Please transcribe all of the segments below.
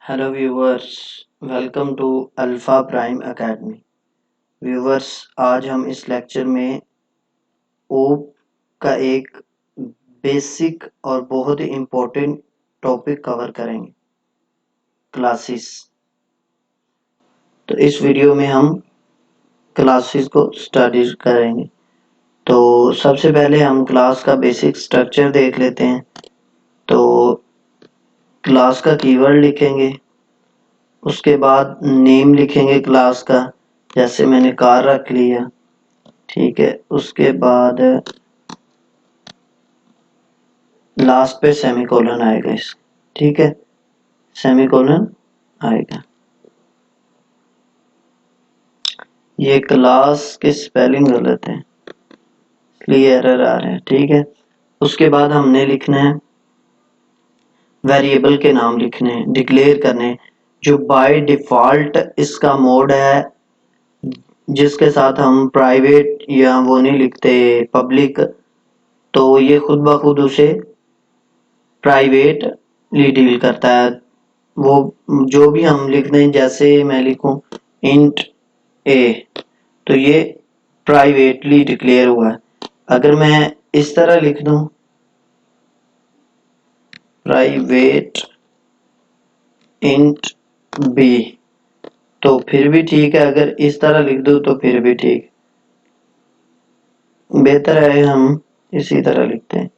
Hello viewers, welcome to Alpha Prime Academy. Viewers, आज हम इस लेक्चर में ओप का एक बेसिक और बहुत ही इम्पोर्टेंट टॉपिक कवर करेंगे, क्लासेस। तो इस वीडियो में हम क्लासेस को स्टडी करेंगे। तो सबसे पहले हम क्लास का बेसिक स्ट्रक्चर देख लेते हैं। तो क्लास का कीवर्ड लिखेंगे, उसके बाद नेम लिखेंगे क्लास का, जैसे मैंने कार रख लिया, ठीक है। उसके बाद लास्ट पे सेमीकोलन आएगा इस, ठीक है, सेमीकोलन आएगा। ये क्लास के स्पेलिंग गलत है इसलिए एरर आ रहा है, ठीक है। उसके बाद हमने लिखना है वेरिएबल के नाम लिखने हैं, डिक्लेयर करने, जो बाय डिफॉल्ट इसका मोड है, जिसके साथ हम प्राइवेट या वो नहीं लिखते पब्लिक, तो ये खुद ब खुद उसे प्राइवेटली डील करता है। वो जो भी हम लिख दें, जैसे मैं लिखूं इंट ए, तो ये प्राइवेटली डिक्लेयर हुआ है। अगर मैं इस तरह लिख दूं प्राइवेट इंट बी, तो फिर भी ठीक है। अगर इस तरह लिख दूं तो फिर भी ठीक। बेहतर है हम इसी तरह लिखते हैं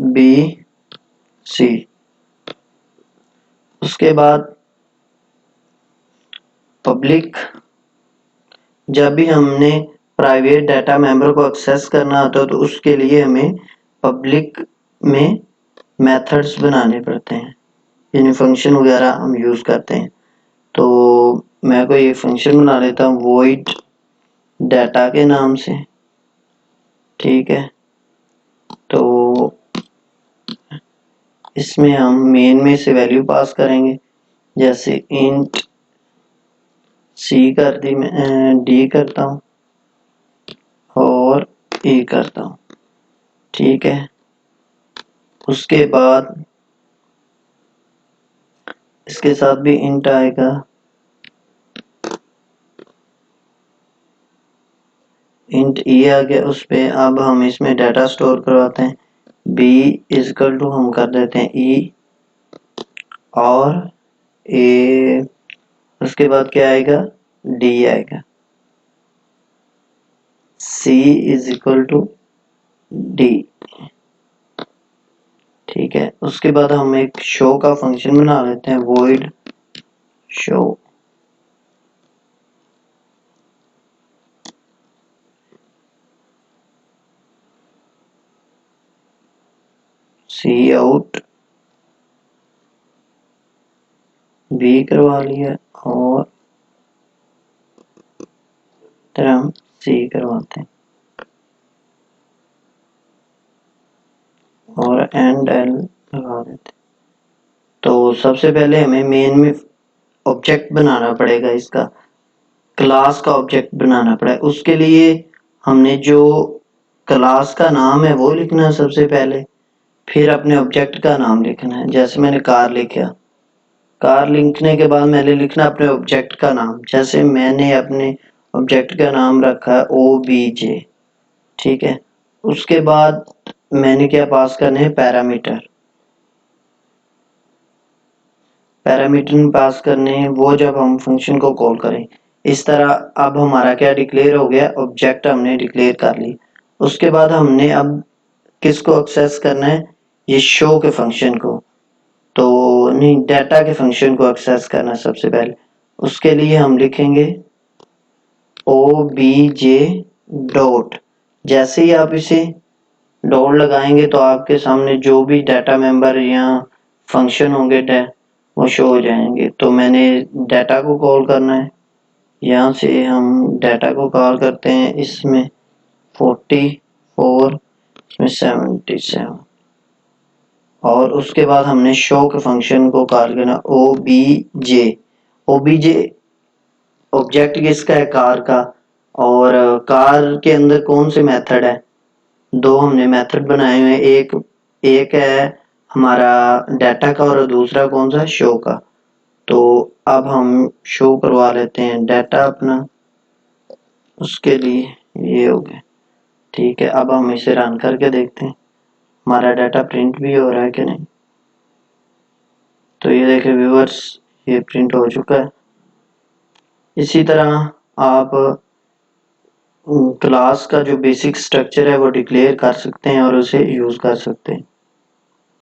बी सी। उसके बाद पब्लिक, जब भी हमने प्राइवेट डाटा मेंबर को एक्सेस करना होता है तो उसके लिए हमें पब्लिक में मेथड्स बनाने पड़ते हैं, यानी फंक्शन वगैरह हम यूज करते हैं। तो मैं कोई एक फंक्शन बना लेता हूँ void डाटा के नाम से, ठीक है। तो इसमें हम मेन में से वैल्यू पास करेंगे, जैसे इंट सी कर दी, मैं डी करता हूँ और ई करता हूँ, ठीक है। उसके बाद इसके साथ भी इंट आएगा, इंट ई आ गया। उस पे अब हम इसमें डाटा स्टोर करवाते हैं, बी इजकल टू हम कर देते हैं ई और ए। उसके बाद क्या आएगा, डी आएगा, सी इज इक्वल टू डी, ठीक है। उसके बाद हम एक शो का फंक्शन बना लेते हैं, void शो, सी आउट बी करवा लिया और तरह हम सी करवाते हैं और एंड एल लगा देते हैं। तो सबसे पहले हमें मेन में ऑब्जेक्ट बनाना पड़ेगा, इसका क्लास का ऑब्जेक्ट बनाना पड़ेगा। उसके लिए हमने जो क्लास का नाम है वो लिखना है सबसे पहले, फिर अपने ऑब्जेक्ट का नाम लिखना है। जैसे मैंने कार लिखा, कार लिखने के बाद मैंने लिखना अपने ऑब्जेक्ट का नाम, जैसे मैंने अपने ऑब्जेक्ट का नाम रखा है OBJ, ठीक है। उसके बाद मैंने क्या पास करने हैं, पैरामीटर, पैरामीटर पास करने हैं वो जब हम फंक्शन को कॉल करें। इस तरह अब हमारा क्या डिक्लेयर हो गया, ऑब्जेक्ट हमने डिक्लेयर कर ली। उसके बाद हमने अब किसको एक्सेस करना है, ये शो के फंक्शन को, तो नहीं, डाटा के फंक्शन को एक्सेस करना सबसे पहले। उसके लिए हम लिखेंगे obj डॉट, जैसे ही आप इसे डॉट लगाएंगे तो आपके सामने जो भी डाटा मेंबर या फंक्शन होंगे वो शो हो जाएंगे। तो मैंने डाटा को कॉल करना है, यहाँ से हम डाटा को कॉल करते हैं, इसमें 44, इसमें 77, और उसके बाद हमने शो के फंक्शन को कॉल करना obj। obj ऑब्जेक्ट किसका है, कार का, और कार के अंदर कौन से मेथड है, दो हमने मेथड बनाए हुए हैं, एक है हमारा डाटा का और दूसरा कौन सा, शो का। तो अब हम शो करवा लेते हैं डाटा अपना, उसके लिए ये हो गया। ठीक है, अब हम इसे रन करके देखते हैं हमारा डाटा प्रिंट भी हो रहा है कि नहीं। तो ये देखें व्यूअर्स, ये प्रिंट हो चुका है। इसी तरह आप क्लास का जो बेसिक स्ट्रक्चर है वो डिक्लेयर कर सकते हैं और उसे यूज कर सकते हैं।